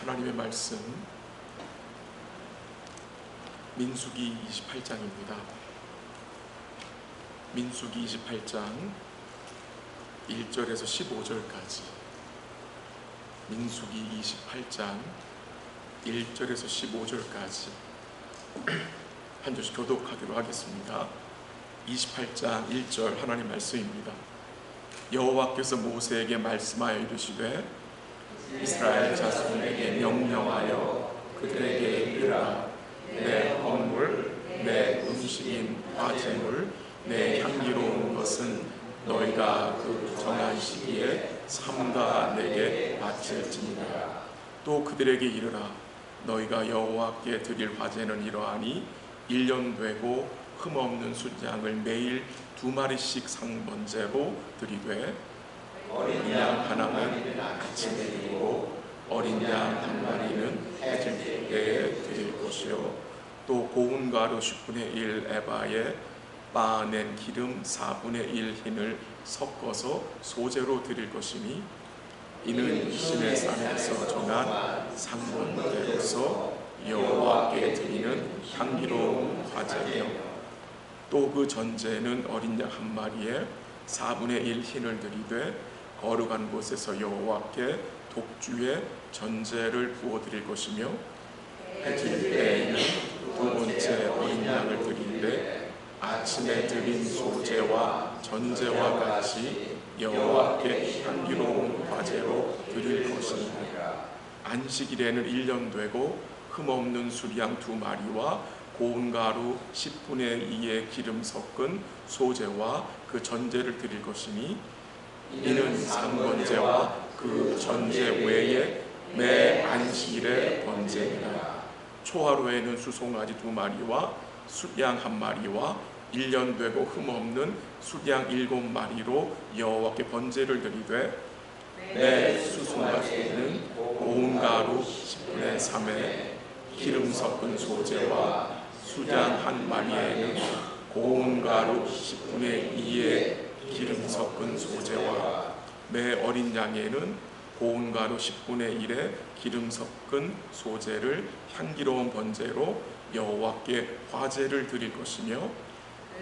하나님의 말씀 민수기 28장입니다. 민수기 28장 1절에서 15절까지, 민수기 28장 1절에서 15절까지 한 절씩 교독하기로 하겠습니다. 28장 1절 하나님 말씀입니다. 여호와께서 모세에게 말씀하여 이르시되 이스라엘 자손에게 명령하여 그들에게 이르라. 내 헌물, 내 음식인 화제물, 내 향기로운 것은 너희가 그 정한 시기에 삼가 내게 바칠지니라. 또 그들에게 이르라. 너희가 여호와께 드릴 화제는 이러하니 1년 되고 흠없는 숫양을 매일 2마리씩 상번제로 드리되 어린 양 하나는 아침에 드리고 어린 양 한 마리는 해질 때에 드릴 것이요, 또 고운 가루 10분의 1 에바에 빻아낸 기름 4분의 1 흰을 섞어서 소제로 드릴 것이니 이는 신의 산에서 정한 상번제로서 여호와께 드리는 향기로운 화제며, 또 그 전제는 어린 양 한 마리에 4분의 1 흰을 드리되 거룩한 곳에서 여호와께 독주의 전제를 부어드릴 것이며, 해질 때에는 두 번째 어린 양을 드리되 아침에 드린 소제와 전제와 같이 여호와께 향기로운 화제로 드릴 것이니라. 안식일에는 1년 되고 흠없는 수양 2마리와 고운 가루 10분의 2의 기름 섞은 소제와 그 전제를 드릴 것이니 이는 상번제와 그 전제 외에 매 안식일의 번제니라. 초하루에는 수송아지 2마리와 숫양 1마리와 1년 되고 흠없는 숫양 7마리로 여호와께 번제를 드리되 매 수송아지에는 고운 가루 10분의 3의 기름 섞은 소제와 숫양 1마리에는 고운 가루 10분의 2의 기름 섞은 소제와 매 어린 양에는 고운 가루 10분의 1의 기름 섞은 소제를 향기로운 번제로 여호와께 화제를 드릴 것이며,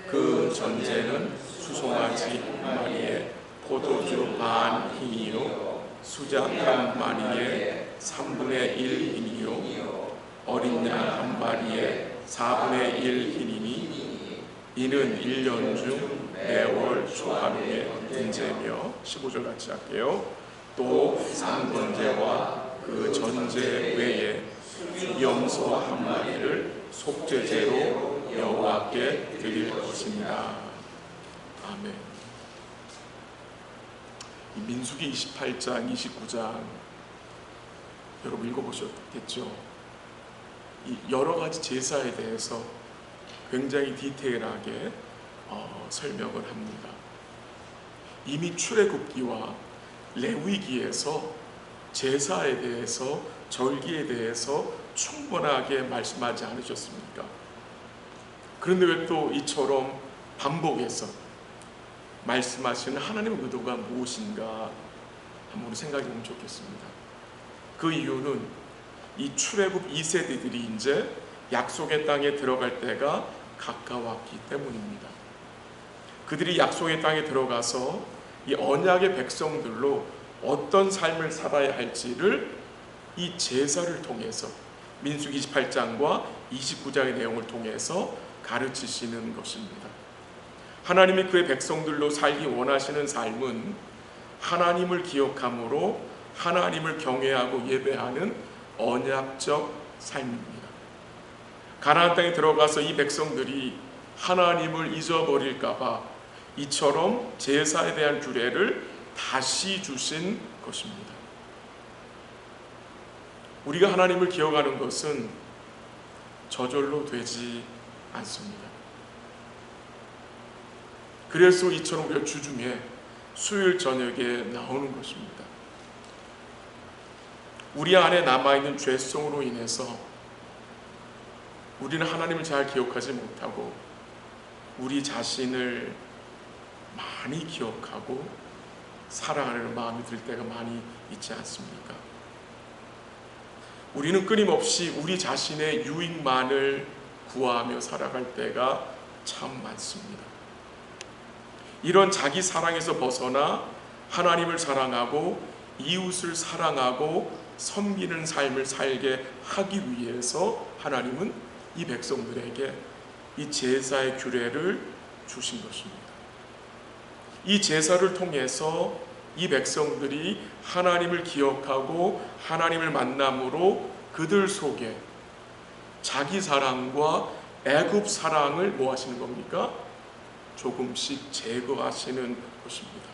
그 전제는 수송아지 1마리에 포도주 반 흰이요 수장 1마리에 3분의 1 흰이요 어린 양 1마리에 4분의 1 흰이니 이는 1년 중 매월 초하루에 번제며. 15절 같이 할게요. 또 상번제와 그 전제 외에 염소 1마리를 속죄제로 여호와께 드릴 것입니다. 아멘. 민수기 28장 29장 여러분 읽어보셨겠죠? 이 여러 가지 제사에 대해서 굉장히 디테일하게 설명을 합니다. 이미 출애굽기와 레위기에서 제사에 대해서, 절기에 대해서 충분하게 말씀하지 않으셨습니까? 그런데 왜 또 이처럼 반복해서 말씀하시는 하나님의 의도가 무엇인가 한번 생각해 보면 좋겠습니다. 그 이유는 이 출애굽 2세대들이 이제 약속의 땅에 들어갈 때가 가까웠기 때문입니다. 그들이 약속의 땅에 들어가서 이 언약의 백성들로 어떤 삶을 살아야 할지를 이 제사를 통해서 민수기 28장과 29장의 내용을 통해서 가르치시는 것입니다. 하나님이 그의 백성들로 살기 원하시는 삶은 하나님을 기억함으로 하나님을 경외하고 예배하는 언약적 삶입니다. 가나안 땅에 들어가서 이 백성들이 하나님을 잊어버릴까 봐 이처럼 제사에 대한 규례를 다시 주신 것입니다. 우리가 하나님을 기억하는 것은 저절로 되지 않습니다. 그래서 이처럼 우리가 주중에 수요일 저녁에 나오는 것입니다. 우리 안에 남아있는 죄성으로 인해서 우리는 하나님을 잘 기억하지 못하고 우리 자신을 많이 기억하고 사랑하는 마음이 들 때가 많이 있지 않습니까? 우리는 끊임없이 우리 자신의 유익만을 구하며 살아갈 때가 참 많습니다. 이런 자기 사랑에서 벗어나 하나님을 사랑하고 이웃을 사랑하고 섬기는 삶을 살게 하기 위해서 하나님은 이 백성들에게 이 제사의 규례를 주신 것입니다. 이 제사를 통해서 이 백성들이 하나님을 기억하고 하나님을 만남으로 그들 속에 자기 사랑과 애굽 사랑을 뭐 하시는 겁니까? 조금씩 제거하시는 것입니다.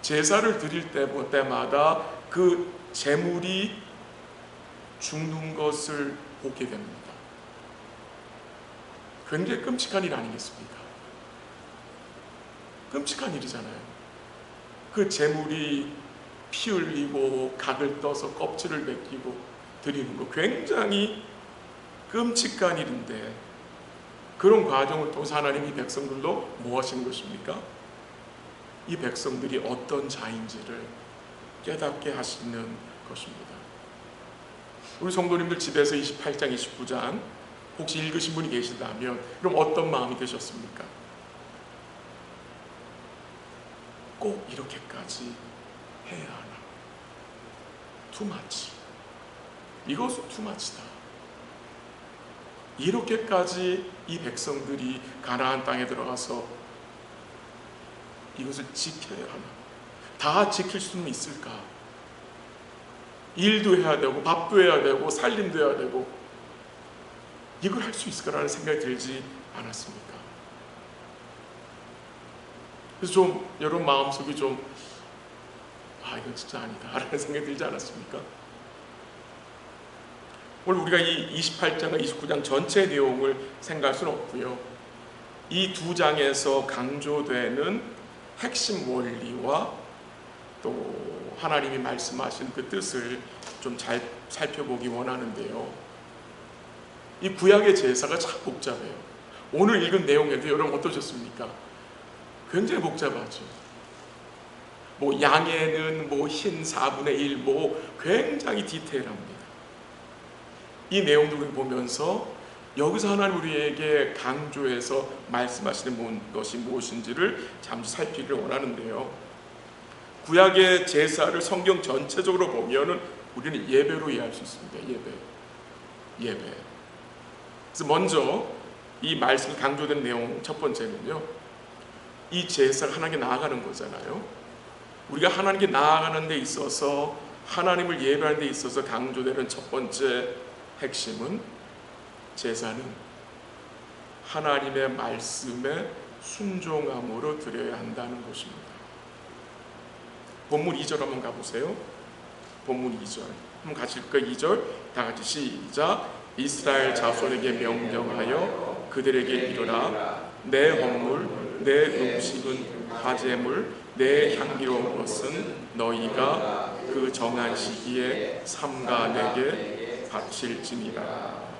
제사를 드릴 때마다 그 제물이 죽는 것을 보게 됩니다. 굉장히 끔찍한 일 아니겠습니까? 끔찍한 일이잖아요. 그 제물이 피 흘리고 각을 떠서 껍질을 벗기고 드리는 거 굉장히 끔찍한 일인데, 그런 과정을 통해서 하나님이 백성들로 뭐 하시는 것입니까? 이 백성들이 어떤 자인지를 깨닫게 하시는 것입니다. 우리 성도님들 집에서 28장, 29장 혹시 읽으신 분이 계시다면 그럼 어떤 마음이 드셨습니까? 꼭 이렇게까지 해야 하나? 투마치. 이것은 투마치다. 이렇게까지 이 백성들이 가나안 땅에 들어가서 이것을 지켜야 하나? 다 지킬 수는 있을까? 일도 해야 되고 밥도 해야 되고 살림도 해야 되고 이걸 할 수 있을까라는 생각이 들지 않았습니까? 그래서 좀 여러분 마음속이 좀 이건 진짜 아니다 라는 생각이 들지 않았습니까? 오늘 우리가 이 28장과 29장 전체 내용을 생각할 수는 없고요. 이 두 장에서 강조되는 핵심 원리와 또 하나님이 말씀하신 그 뜻을 좀 잘 살펴보기 원하는데요. 이 구약의 제사가 참 복잡해요. 오늘 읽은 내용에도 여러분 어떠셨습니까? 굉장히 복잡하죠. 양에는 흰 4분의 1 굉장히 디테일합니다. 이 내용들을 보면서 여기서 하나님 우리에게 강조해서 말씀하시는 것이 무엇인지를 잠시 살피기를 원하는데요. 구약의 제사를 성경 전체적으로 보면은 우리는 예배로 이해할 수 있습니다. 예배. 그래서 먼저 이 말씀 강조된 내용 첫 번째는요. 이 제사가 하나님께 나아가는 거잖아요. 우리가 하나님께 나아가는 데 있어서 하나님을 예배하는 데 있어서 강조되는 첫 번째 핵심은 제사는 하나님의 말씀에 순종함으로 드려야 한다는 것입니다. 본문 2절 한번 가보세요. 본문 2절 한번 같이 읽을까요? 2절 다 같이 시작. 이스라엘 자손에게 명령하여 그들에게 이르라. 내 헌물 내 음식은 화제물 내 향기로운 것은 너희가 그 정한 시기에 삼가내게 바칠지니라.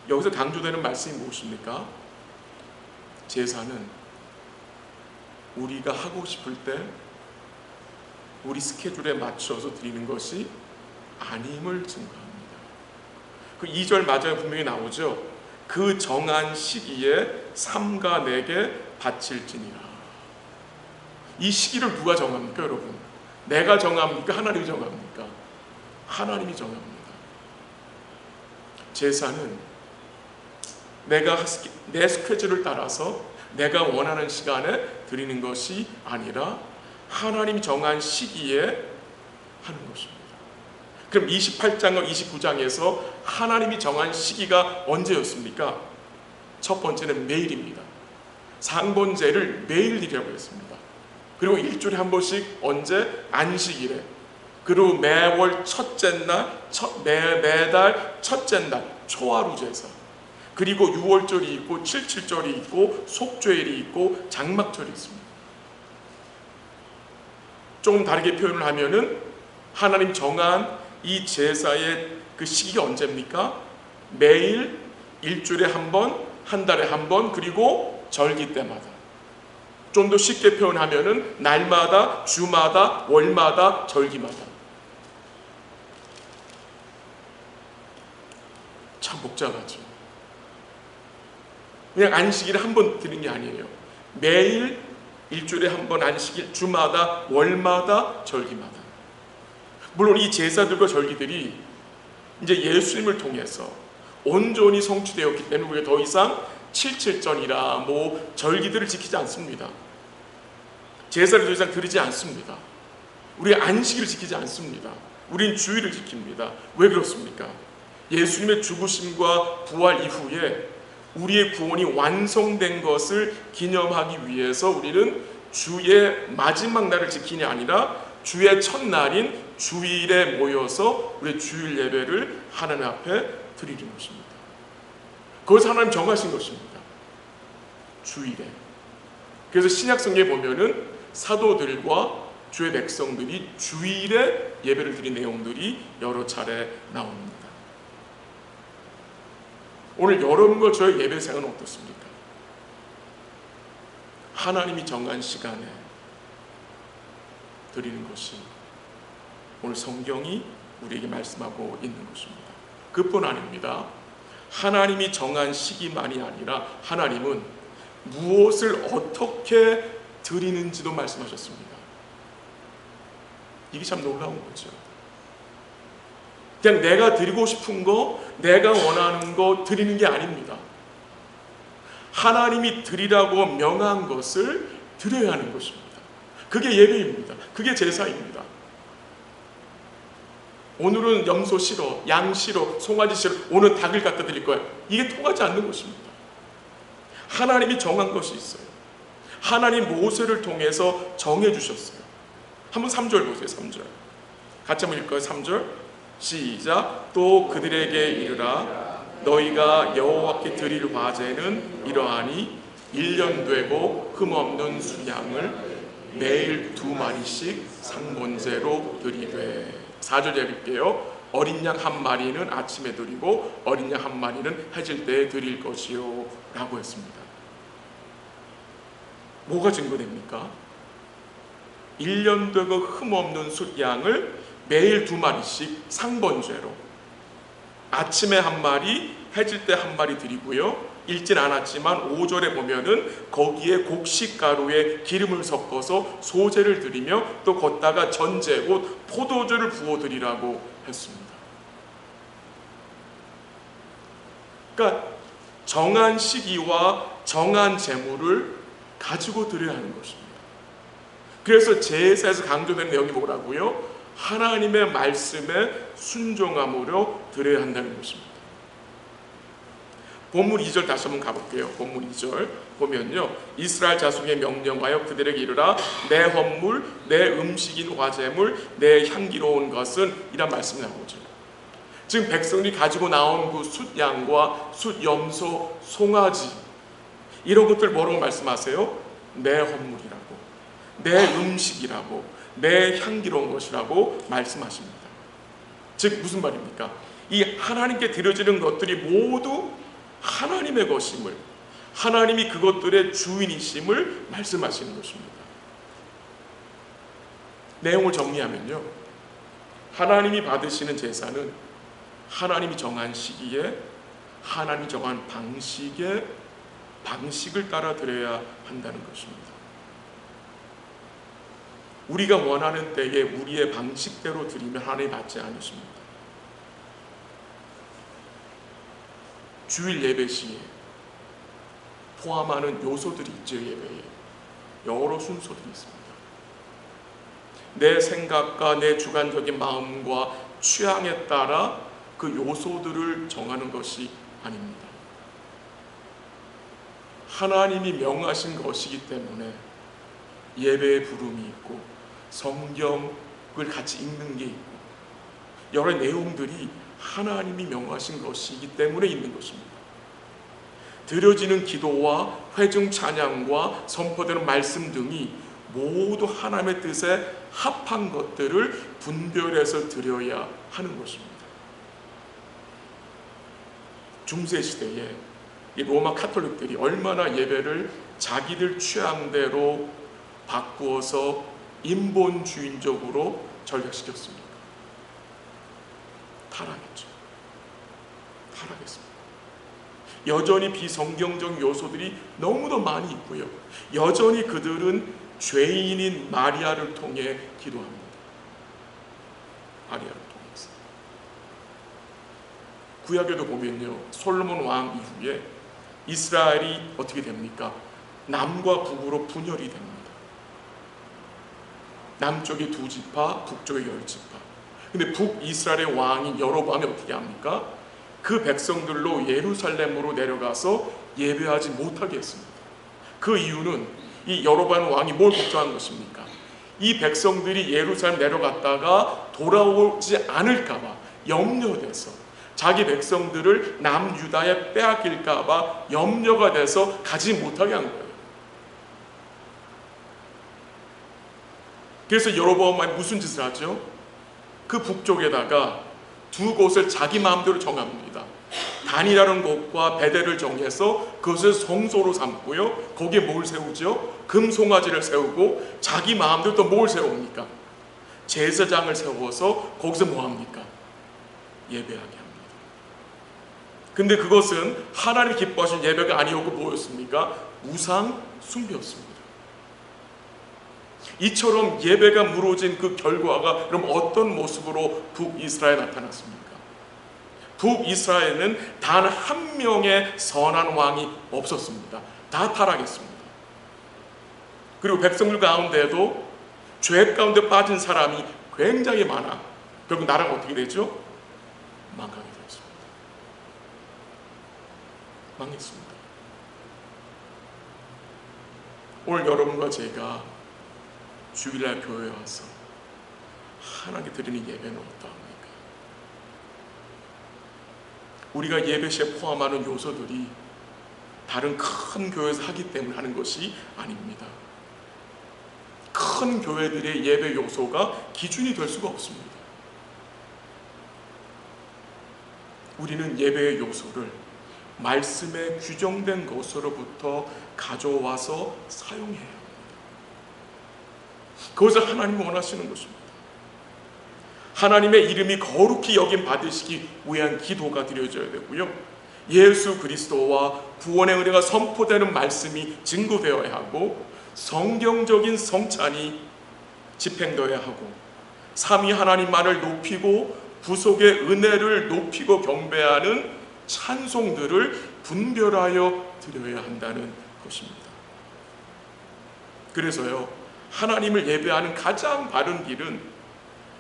여기서 강조되는 말씀이 무엇입니까? 제사는 우리가 하고 싶을 때 우리 스케줄에 맞춰서 드리는 것이 아님을 증거합니다. 그 2절 마저에 분명히 나오죠. 그 정한 시기에 삼가내게 바칠지니라. 이 시기를 누가 정합니까, 여러분? 내가 정합니까? 하나님이 정합니까? 하나님이 정합니다. 제사는 내가 내 스케줄을 따라서 내가 원하는 시간에 드리는 것이 아니라 하나님 정한 시기에 하는 것입니다. 그럼 28장과 29장에서 하나님이 정한 시기가 언제였습니까? 첫 번째는 매일입니다. 상번제를 매일 드리라고 했습니다. 그리고 일주일에 한 번씩 언제? 안식일에. 그리고 매월 첫째 날, 매달 첫째 날 초하루 제사. 그리고 6월절이 있고 77절이 있고 속죄일이 있고 장막절이 있습니다. 조금 다르게 표현을 하면은 하나님 정한 이 제사의 그 시기가 언제입니까? 매일, 일주일에 한 번, 한 달에 한 번, 그리고 절기 때마다. 좀 더 쉽게 표현하면은 날마다, 주마다, 월마다, 절기마다. 참 복잡하죠. 그냥 안식일에 한 번 드리는 게 아니에요. 매일 일주일에 한 번 안식일, 주마다, 월마다, 절기마다. 물론 이 제사들과 절기들이 이제 예수님을 통해서 온전히 성취되었기 때문에 우리가 더 이상 칠칠전이라 뭐 절기들을 지키지 않습니다. 제사를 더 이상 드리지 않습니다. 우리 안식일을 지키지 않습니다. 우린 주일을 지킵니다. 왜 그렇습니까? 예수님의 죽으심과 부활 이후에 우리의 구원이 완성된 것을 기념하기 위해서 우리는 주의 마지막 날을 지키니 아니라 주의 첫날인 주일에 모여서 우리 주일 예배를 하나님 앞에 드리는 것입니다. 그것을 하나님 정하신 것입니다. 주일에. 그래서 신약성경에 보면은 사도들과 주의 백성들이 주일에 예배를 드린 내용들이 여러 차례 나옵니다. 오늘 여러분과 저의 예배 생활은 어떻습니까? 하나님이 정한 시간에 드리는 것이 오늘 성경이 우리에게 말씀하고 있는 것입니다. 그뿐 아닙니다. 하나님이 정한 시기만이 아니라 하나님은 무엇을 어떻게 드리는지도 말씀하셨습니다. 이게 참 놀라운 거죠. 그냥 내가 드리고 싶은 거, 내가 원하는 거 드리는 게 아닙니다. 하나님이 드리라고 명한 것을 드려야 하는 것입니다. 그게 예배입니다. 그게 제사입니다. 오늘은 염소 싫어, 양 싫어, 송아지 싫어, 오늘 닭을 갖다 드릴 거야. 이게 통하지 않는 것입니다. 하나님이 정한 것이 있어요. 하나님 모세를 통해서 정해 주셨어요. 한번 3절 보세요. 3절 같이 한번 읽어요. 3절 시작. 또 그들에게 이르라 너희가 여호와께 드릴 화제는 이러하니 1년 되고 흠없는 수양을 매일 2마리씩 상번제로 드리되. 4절 읽을게요. 어린 양 한 마리는 아침에 드리고 어린 양 한 마리는 해질 때에 드릴 것이요 라고 했습니다. 뭐가 증거됩니까? 1년 되고 흠없는 숫양을 매일 2마리씩 상번제로 아침에 한 마리, 해질 때 한 마리 드리고요. 읽진 않았지만 5절에 보면은 거기에 곡식가루에 기름을 섞어서 소제를 드리며 또 걷다가 전제, 곧 포도주를 부어 드리라고 했습니다. 그러니까 정한 시기와 정한 제물을 가지고 드려야 하는 것입니다. 그래서 제사에서 강조되는 내용이 뭐라고요? 하나님의 말씀에 순종함으로 드려야 한다는 것입니다. 본문 2절 다시 한번 가볼게요. 본문 2절 보면요, 이스라엘 자손에게 명령하여 그들에게 이르라 내 헌물, 내 음식인 화제물, 내 향기로운 것은 이란 말씀이 나오죠. 지금 백성이 가지고 나온 그 숫양과 숫염소, 송아지 이런 것들 뭐라고 말씀하세요? 내 헌물이라고, 내 음식이라고, 내 향기로운 것이라고 말씀하십니다. 즉 무슨 말입니까? 이 하나님께 드려지는 것들이 모두 하나님의 것임을, 하나님이 그것들의 주인이심을 말씀하시는 것입니다. 내용을 정리하면요, 하나님이 받으시는 제사는 하나님이 정한 시기에 하나님이 정한 방식을 따라 드려야 한다는 것입니다. 우리가 원하는 때에 우리의 방식대로 드리면 하나님이 받지 않으십니다. 주일 예배 시에 포함하는 요소들이 있죠. 예배에 여러 순서들이 있습니다. 내 생각과 내 주관적인 마음과 취향에 따라 그 요소들을 정하는 것이 아닙니다. 하나님이 명하신 것이기 때문에 예배의 부름이 있고 성경을 같이 읽는 게 있고 여러 내용들이 하나님이 명하신 것이기 때문에 있는 것입니다. 드려지는 기도와 회중 찬양과 선포되는 말씀 등이 모두 하나님의 뜻에 합한 것들을 분별해서 드려야 하는 것입니다. 중세 시대에 이 로마 카톨릭들이 얼마나 예배를 자기들 취향대로 바꾸어서 인본주의적으로 전락시켰습니까? 타락했죠. 타락했습니다. 여전히 비성경적 요소들이 너무도 많이 있고요. 여전히 그들은 죄인인 마리아를 통해 기도합니다. 마리아를 통해서. 구약에도 보면요, 솔로몬 왕 이후에 이스라엘이 어떻게 됩니까? 남과 북으로 분열이 됩니다. 남쪽에 2지파, 북쪽에 10지파. 근데 북이스라엘의 왕인 여로보암이 어떻게 합니까? 그 백성들로 예루살렘으로 내려가서 예배하지 못하게 했습니다. 그 이유는 이 여로보암 왕이 뭘 걱정한 것입니까? 이 백성들이 예루살렘 내려갔다가 돌아오지 않을까봐 염려돼서 자기 백성들을 남유다에 빼앗길까봐 염려가 돼서 가지 못하게 한 거예요. 그래서 여로보암이 무슨 짓을 하죠? 그 북쪽에다가 2곳을 자기 마음대로 정합니다. 단이라는 곳과 베델을 정해서 그것을 성소로 삼고요. 거기에 뭘 세우죠? 금송아지를 세우고 자기 마음대로 또 뭘 세웁니까? 제사장을 세워서 거기서 뭐 합니까? 예배하게 합니다. 근데 그것은 하나님 기뻐하신 예배가 아니었고 뭐였습니까? 우상 숭배였습니다. 이처럼 예배가 무너진 그 결과가 그럼 어떤 모습으로 북이스라엘에 나타났습니까? 북이스라엘은 단 한 명의 선한 왕이 없었습니다. 다 타락했습니다. 그리고 백성들 가운데도 죄 가운데 빠진 사람이 굉장히 많아. 결국 나라가 어떻게 되죠? 망하게 되었습니다. 망했습니다. 오늘 여러분과 제가 주일날 교회에 와서 하나님께 드리는 예배는 어떠합니까? 우리가 예배 시에 포함하는 요소들이 다른 큰 교회에서 하기 때문에 하는 것이 아닙니다. 큰 교회들의 예배 요소가 기준이 될 수가 없습니다. 우리는 예배의 요소를 말씀에 규정된 것으로부터 가져와서 사용해야 합니다. 그것을 하나님이 원하시는 것입니다. 하나님의 이름이 거룩히 여김 받으시기 위한 기도가 드려져야 되고요. 예수 그리스도와 구원의 은혜가 선포되는 말씀이 증거되어야 하고 성경적인 성찬이 집행되어야 하고 삼위 하나님만을 높이고 구속의 은혜를 높이고 경배하는 찬송들을 분별하여 드려야 한다는 것입니다. 그래서요, 하나님을 예배하는 가장 바른 길은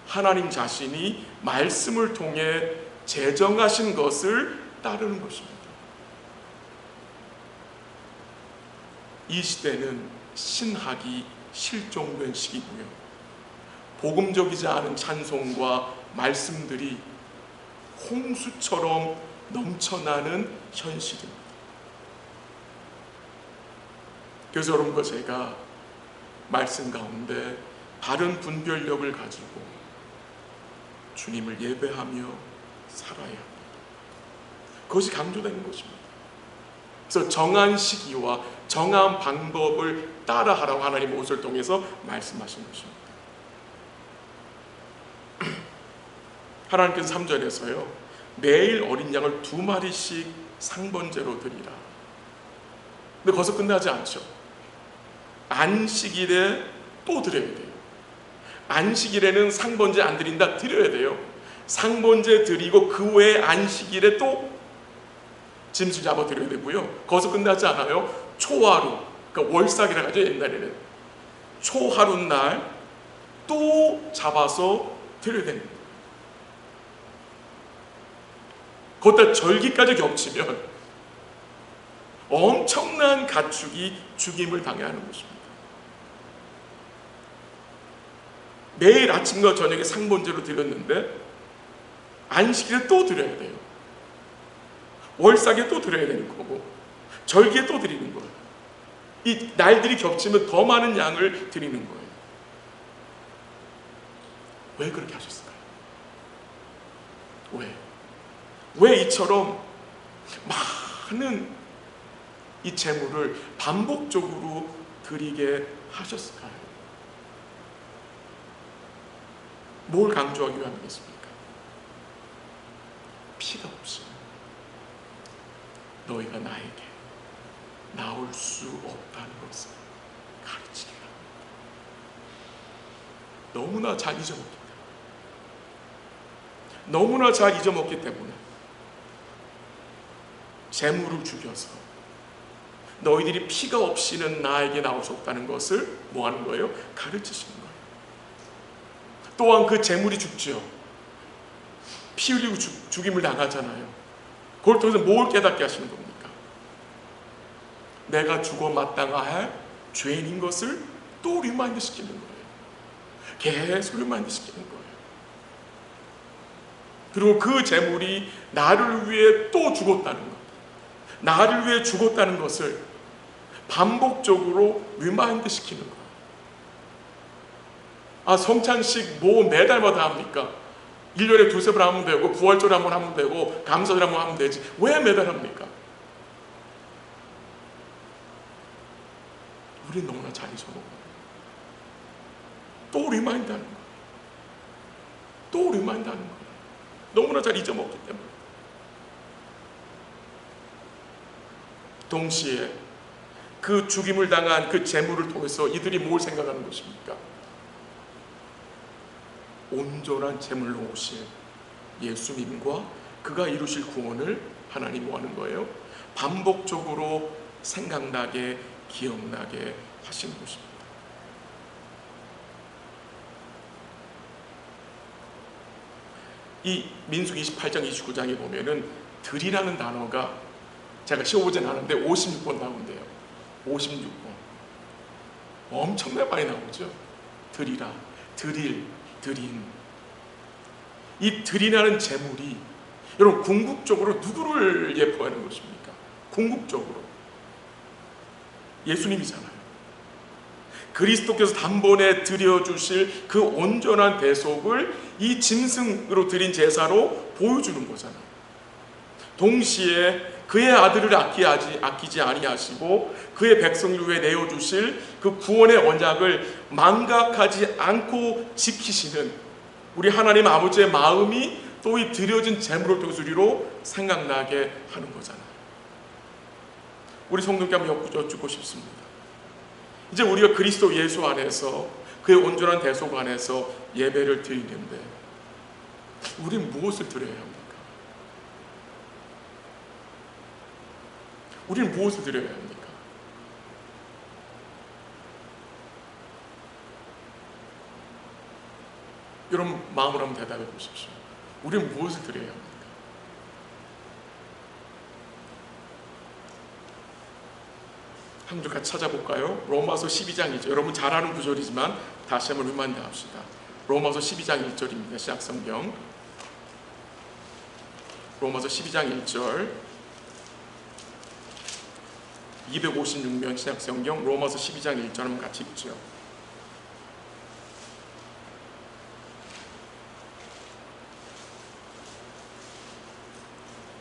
하나님 자신이 말씀을 통해 제정하신 것을 따르는 것입니다. 이 시대는 신학이 실종된 시기고요. 복음적이지 않은 찬송과 말씀들이 홍수처럼 넘쳐나는 현실입니다. 그래서 여러분과 제가 말씀 가운데 바른 분별력을 가지고 주님을 예배하며 살아야 합니다. 그것이 강조되는 것입니다. 그래서 정한 시기와 정한 방법을 따라하라고 하나님 옷을 통해서 말씀하신 것입니다. 하나님께서 3절에서요, 매일 어린 양을 2마리씩 상번제로 드리라. 근데 거기서 끝나지 않죠. 안식일에 또 드려야 돼요. 안식일에는 상번제 안 드린다, 드려야 돼요. 상번제 드리고 그 외에 안식일에 또 짐승 잡아 드려야 되고요. 거기서 끝나지 않아요. 초하루, 그러니까 월삭이라고 하죠. 옛날에는 초하루 날 또 잡아서 드려야 됩니다. 거기다 절기까지 겹치면 엄청난 가축이 죽임을 당해야 하는 것입니다. 매일 아침과 저녁에 상번제로 드렸는데 안식일에 또 드려야 돼요. 월삭에 또 드려야 되는 거고 절기에 또 드리는 거예요. 이 날들이 겹치면 더 많은 양을 드리는 거예요. 왜 그렇게 하셨을까요? 왜 이처럼 많은 이 제물을 반복적으로 드리게 하셨을까요? 뭘 강조하기 위함이겠습니까? 피가 없어요. 너희가 나에게 나올 수 없다는 것을 가르치게 합니다. 너무나 잘 잊어먹기 때문에, 너무나 잘 잊어먹기 때문에 재물을 죽여서 너희들이 피가 없이는 나에게 나올 수 없다는 것을 뭐 하는 거예요? 가르치시는 거예요. 또한 그 재물이 죽지요. 피 흘리고 죽임을 당하잖아요. 그걸 통해서 뭘 깨닫게 하시는 겁니까? 내가 죽어 마땅할 죄인인 것을 또 리마인드 시키는 거예요. 계속 리마인드 시키는 거예요. 그리고 그 재물이 나를 위해 또 죽었다는 것, 나를 위해 죽었다는 것을 반복적으로 리마인드 시키는 거예요. 아, 성찬식 뭐 매달마다 합니까? 1년에 두세 번 하면 되고 부활절에 한 번 하면 되고 감사절 한 번 하면 되지, 왜 매달 합니까? 우리는 너무나 잘 잊어먹어요. 또 리마인드 하는 거예요. 또 리마인드 하는 거예요. 너무나 잘 잊어먹기 때문에. 동시에 그 죽임을 당한 그 재물을 통해서 이들이 뭘 생각하는 것입니까? 온전한 재물로 오실 예수님과 그가 이루실 구원을 하나님이 뭐 하는 거예요? 반복적으로 생각나게, 기억나게 하시는 것입니다. 이 민수기 28장 29장에 보면은 들이라는 단어가 제가 씌워보진 않았는데 56번 나온대요. 56번. 엄청나게 많이 나오죠. 들이라, 들일, 들인. 이 들이라는 재물이 여러분 궁극적으로 누구를 예표하는 것입니까? 궁극적으로 예수님이잖아요. 그리스도께서 단번에 드려주실 그 온전한 대속을 이 짐승으로 드린 제사로 보여주는 거잖아요. 동시에 그의 아들을 아끼지 아니하시고 그의 백성을 위해 내어주실 그 구원의 언약을 망각하지 않고 지키시는 우리 하나님 아버지의 마음이 또 이 드려진 제물을 통해서 우리로 생각나게 하는 거잖아요. 우리 성도님께 한번 여쭙고 싶습니다. 이제 우리가 그리스도 예수 안에서 그의 온전한 대속 안에서 예배를 드리는데 우리는 무엇을 드려야 합니까? 우리는 무엇을 드려야 합니까? 여러분 마음으로 한번 대답해 보십시오. 우리는 무엇을 드려야 합니까? 한 줄 같이 찾아볼까요? 로마서 12장이죠. 여러분 잘 아는 구절이지만 다시 한번 리마인드 합시다. 로마서 12장 1절입니다. 신약성경 로마서 12장 1절 256면 신약성경 로마서 12장 1절 한번 같이 읽죠.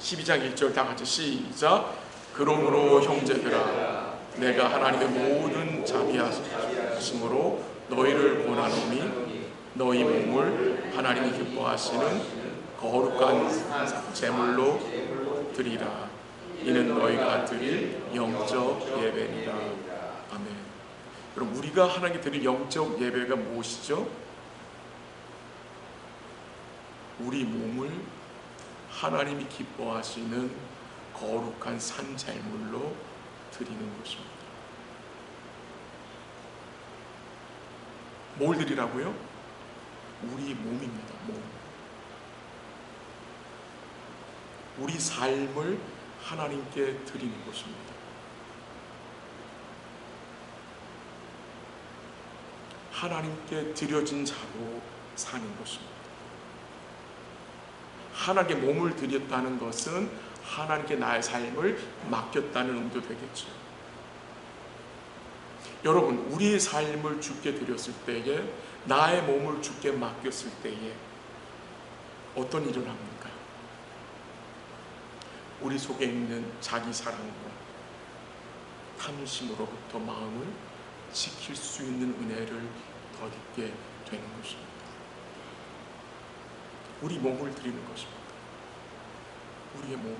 (12장 1절) 다 같이 시작. 그러므로 형제들아 내가 하나님의 모든 자비하심으로 너희를 권하노니 너희 몸을 하나님이 기뻐하시는 거룩한 제물로 드리라. 이는 너희가 드릴 영적 예배니라. 아멘. 그럼 우리가 하나님께 드릴 영적 예배가 무엇이죠? 우리 몸을 하나님이 기뻐하시는 거룩한 산제물로 드리는 것입니다. 뭘 드리라고요? 우리 몸입니다. 몸. 우리 삶을 하나님께 드리는 것입니다. 하나님께 드려진 자로 사는 것입니다. 하나님께 몸을 드렸다는 것은 하나님께 나의 삶을 맡겼다는 의미도 되겠죠. 여러분, 우리의 삶을 주께 드렸을 때에, 나의 몸을 주께 맡겼을 때에 어떤 일을 합니까? 우리 속에 있는 자기 사랑과 탐심으로부터 마음을 지킬 수 있는 은혜를 덧입게 되는 것입니다. 우리 몸을 드리는 것입니다. 우리의 몸을.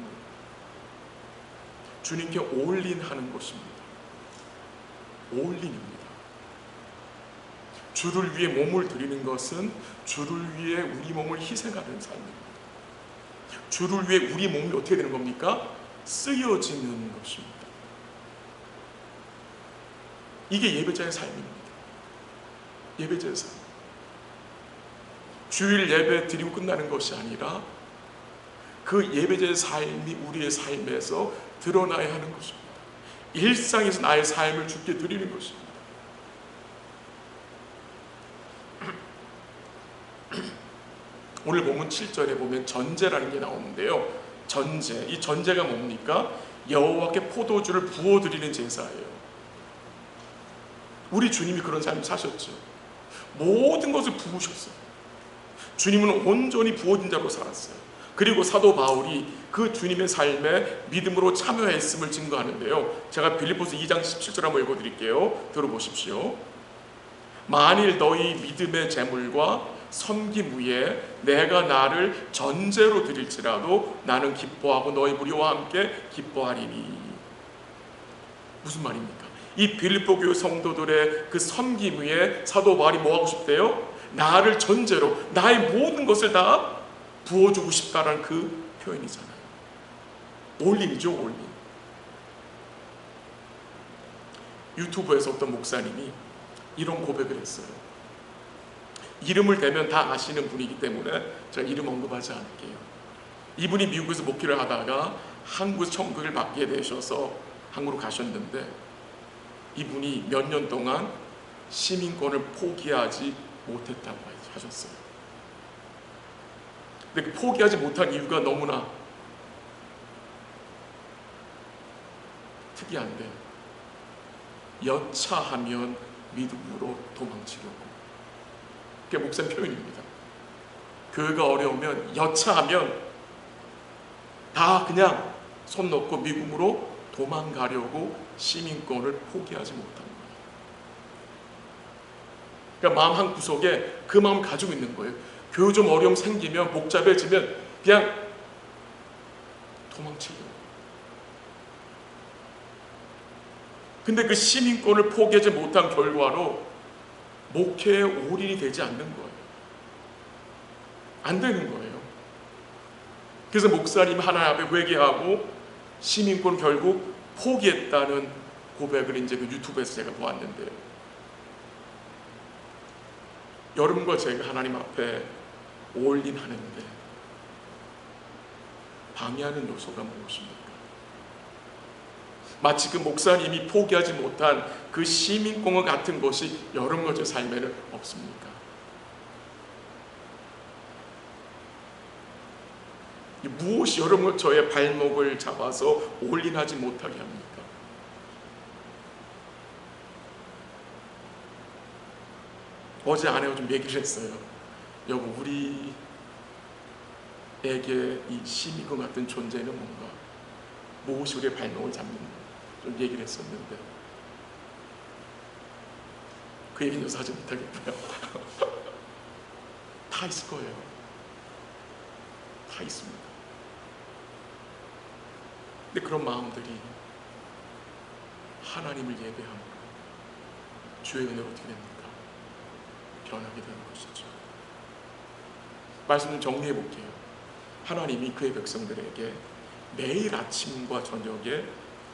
주님께 올인하는 것입니다. 올인입니다. 주를 위해 몸을 드리는 것은 주를 위해 우리 몸을 희생하는 삶입니다. 주를 위해 우리 몸이 어떻게 되는 겁니까? 쓰여지는 것입니다. 이게 예배자의 삶입니다. 예배자의 삶. 주일 예배 드리고 끝나는 것이 아니라 그 예배자의 삶이 우리의 삶에서 드러나야 하는 것입니다. 일상에서 나의 삶을 주께 드리는 것입니다. 오늘 본문 7절에 보면 전제라는 게 나오는데요. 전제, 이 전제가 뭡니까? 여호와께 포도주를 부어드리는 제사예요. 우리 주님이 그런 삶을 사셨죠. 모든 것을 부으셨어요. 주님은 온전히 부어진 자로 살았어요. 그리고 사도 바울이 그 주님의 삶에 믿음으로 참여했음을 증거하는데요. 제가 빌립보서 2장 17절 한번 읽어드릴게요. 들어보십시오. 만일 너희 믿음의 제물과 섬김 위에 내가 나를 전제로 드릴지라도 나는 기뻐하고 너희 무리와 함께 기뻐하리니. 무슨 말입니까? 이 빌립보 교회 성도들의 그 섬김 위에 사도 바울이 뭐 하고 싶대요? 나를 전제로 나의 모든 것을 다 부어주고 싶다라는 그 표현이잖아요. 올림이죠, 올림. 유튜브에서 어떤 목사님이 이런 고백을 했어요. 이름을 대면 다 아시는 분이기 때문에 제가 이름 언급하지 않을게요. 이분이 미국에서 목회를 하다가 한국에서 천국을 받게 되셔서 한국으로 가셨는데 이분이 몇 년 동안 시민권을 포기하지 못했다고 하셨어요. 근데 그 포기하지 못한 이유가 너무나 특이한데 여차하면 믿음으로 도망치려고. 그게 목사님 표현입니다. 교회가 어려우면 여차하면 다 그냥 손 놓고 미국으로 도망가려고 시민권을 포기하지 못한 거예요. 그러니까 마음 한 구석에 그 마음 가지고 있는 거예요. 교회 좀 어려움 생기면 복잡해지면 그냥 도망치려고. 근데 그 시민권을 포기하지 못한 결과로 목회에 올인이 되지 않는 거예요. 안 되는 거예요. 그래서 목사님 하나님 앞에 회개하고 시민권 결국 포기했다는 고백을 이제 그 유튜브에서 제가 보았는데요. 여러분과 제가 하나님 앞에 올인하는데 방해하는 요소가 무엇입니까? 마치 그 목사님이 포기하지 못한 그 시민권과 같은 것이 여러분과 제 삶에는 없습니까? 무엇이 여러분과 저의 발목을 잡아서 올인하지 못하게 합니까? 어제 아내가 좀 얘기를 했어요. 여보, 우리에게 이 시민권 같은 존재는 뭔가 무엇이 우리의 발목을 잡는가 좀 얘기를 했었는데 그 얘기는 요새 하지 못하겠고요. 다 있을 거예요. 다 있습니다. 근데 그런 마음들이 하나님을 예배함으로 주의 은혜로 어떻게 됩니까? 변하게 되는 것이죠. 말씀 좀 정리해 볼게요. 하나님이 그의 백성들에게 매일 아침과 저녁에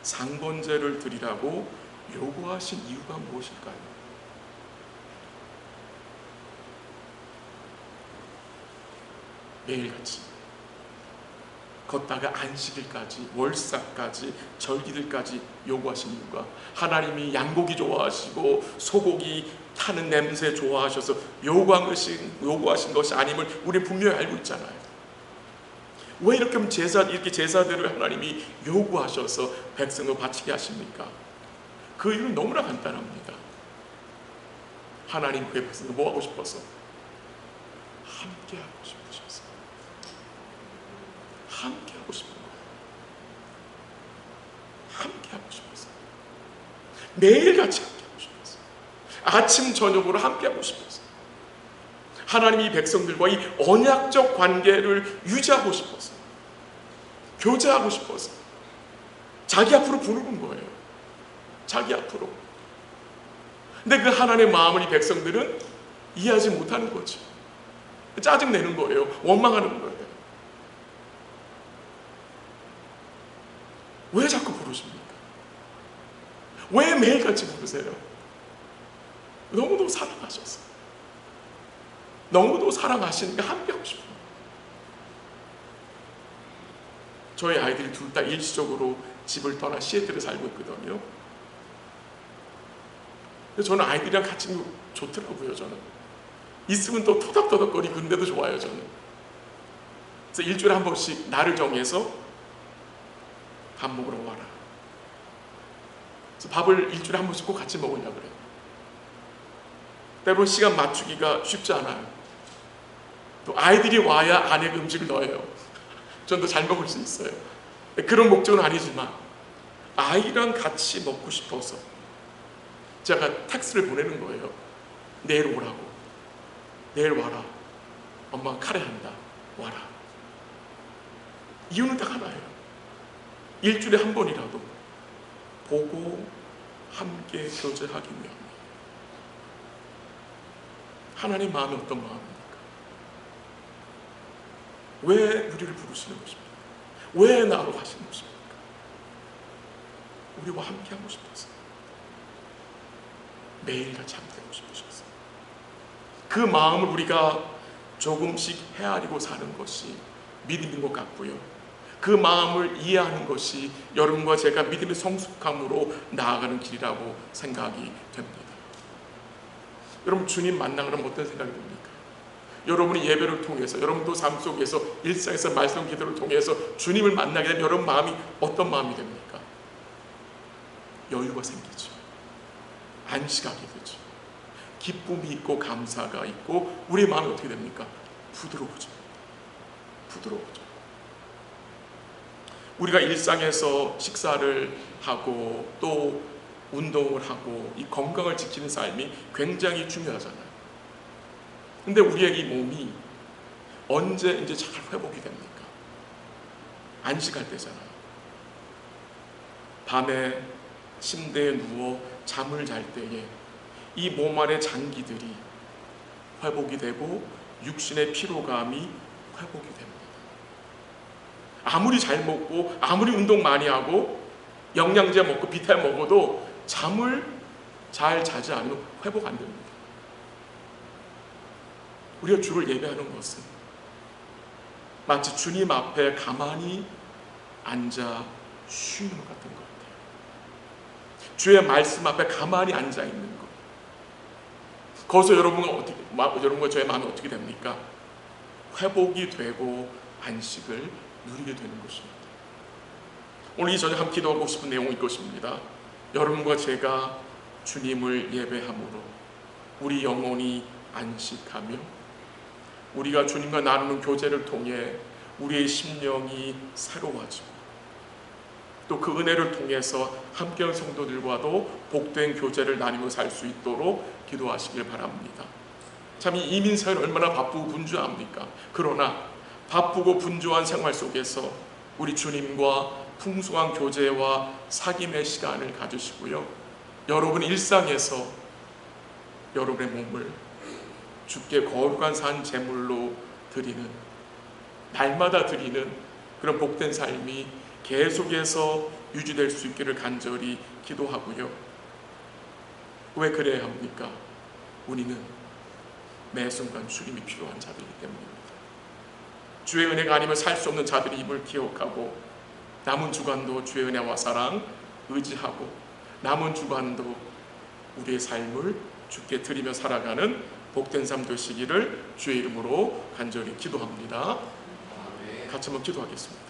상번제를 드리라고 요구하신 이유가 무엇일까요? 매일같이 걷다가 안식일까지 월사까지 절기들까지 요구하신 이유가 하나님이 양고기 좋아하시고 소고기 타는 냄새 좋아하셔서 요구하신 것이 아님을 우리 분명히 알고 있잖아요. 왜 이렇게 제사들을 하나님이 요구하셔서 백성을 바치게 하십니까? 그 이유는 너무나 간단합니다. 하나님 그의 백성을 뭐 하고 싶어서? 함께 하고 싶으셔서. 함께 하고 싶은 거예요. 함께 하고 싶어서. 매일같이 함께 하고 싶어서. 아침 저녁으로 함께 하고 싶어서. 하나님이 백성들과 이 언약적 관계를 유지하고 싶어서. 교제하고 싶어서. 자기 앞으로 부르는 거예요. 자기 앞으로. 근데 그 하나님의 마음을 이 백성들은 이해하지 못하는 거죠. 짜증내는 거예요. 원망하는 거예요. 왜 자꾸 부르십니까? 왜 매일같이 부르세요? 너무도 사랑하셔서, 너무도 사랑하시니까 함께하고 싶어요. 저희 아이들이 둘 다 일시적으로 집을 떠나 시애틀에 살고 있거든요. 저는 아이들이랑 같이 있는 거 좋더라고요. 저는 있으면 또 토닥토닥거리고 그런데도 좋아요. 저는. 그래서 일주일에 한 번씩 날을 정해서 밥 먹으러 와라. 그래서 밥을 일주일에 한 번씩 꼭 같이 먹으려고 그래요. 때로는 시간 맞추기가 쉽지 않아요. 또 아이들이 와야 아내가 음식을 넣어요. 전 더 잘 먹을 수 있어요. 그런 목적은 아니지만 아이랑 같이 먹고 싶어서 제가 텍스트를 보내는 거예요. 내일 오라고. 내일 와라. 엄마가 카레 한다. 와라. 이유는 딱 하나예요. 일주일에 한 번이라도 보고 함께 교제하기 위함. 하나님 마음이 어떤 마음입니까? 왜 우리를 부르시는 것입니까? 왜 나로 하시는 것입니까? 우리와 함께 하고 싶어서, 매일같이 함께 하고 싶으셔서, 그 마음을 우리가 조금씩 헤아리고 사는 것이 믿음인 것 같고요. 그 마음을 이해하는 것이 여러분과 제가 믿음의 성숙함으로 나아가는 길이라고 생각이 됩니다. 여러분, 주님 만나면 어떤 생각이 듭니까? 여러분이 예배를 통해서, 여러분도 삶 속에서 일상에서 말씀 기도를 통해서 주님을 만나게 되면 여러분 마음이 어떤 마음이 됩니까? 여유가 생기죠. 안식하게 되죠. 기쁨이 있고 감사가 있고 우리의 마음이 어떻게 됩니까? 부드러워져. 부드러워져. 우리가 일상에서 식사를 하고 또 운동을 하고 이 건강을 지키는 삶이 굉장히 중요하잖아요. 근데 우리의 이 몸이 언제 이제 잘 회복이 됩니까? 안식할 때잖아요. 밤에 침대에 누워 잠을 잘 때에 이 몸 안의 장기들이 회복이 되고 육신의 피로감이 회복이 됩니다. 아무리 잘 먹고 아무리 운동 많이 하고 영양제 먹고 비타민 먹어도 잠을 잘 자지 않으면 회복 안 됩니다. 우리가 주를 예배하는 것은 마치 주님 앞에 가만히 앉아 쉬는 것 같은 것 같아요. 주의 말씀 앞에 가만히 앉아 있는 것. 거기서 여러분과 저의 마음이 어떻게 됩니까? 회복이 되고 안식을 누리게 되는 것입니다. 오늘 이 저녁 함께 기도하고 싶은 내용은 이것입니다. 여러분과 제가 주님을 예배함으로 우리 영혼이 안식하며 우리가 주님과 나누는 교제를 통해 우리의 심령이 새로워지고 또 그 은혜를 통해서 함께한 성도들과도 복된 교제를 나누며 살 수 있도록 기도하시길 바랍니다. 참 이 이민사회는 얼마나 바쁘고 분주합니까? 그러나 바쁘고 분주한 생활 속에서 우리 주님과 풍성한 교제와 사귐의 시간을 가지시고요. 여러분 일상에서 여러분의 몸을 주께 거룩한 산 제물로 드리는, 날마다 드리는 그런 복된 삶이 계속해서 유지될 수 있기를 간절히 기도하고요. 왜 그래야 합니까? 우리는 매 순간 주님이 필요한 자들이기 때문입니다. 주의 은혜가 아니면 살 수 없는 자들이 임을 기억하고 남은 주간도 주의 은혜와 사랑 의지하고 남은 주간도 우리의 삶을 주께 드리며 살아가는 복된 삶 되시기를 주의 이름으로 간절히 기도합니다. 같이 한번 기도하겠습니다.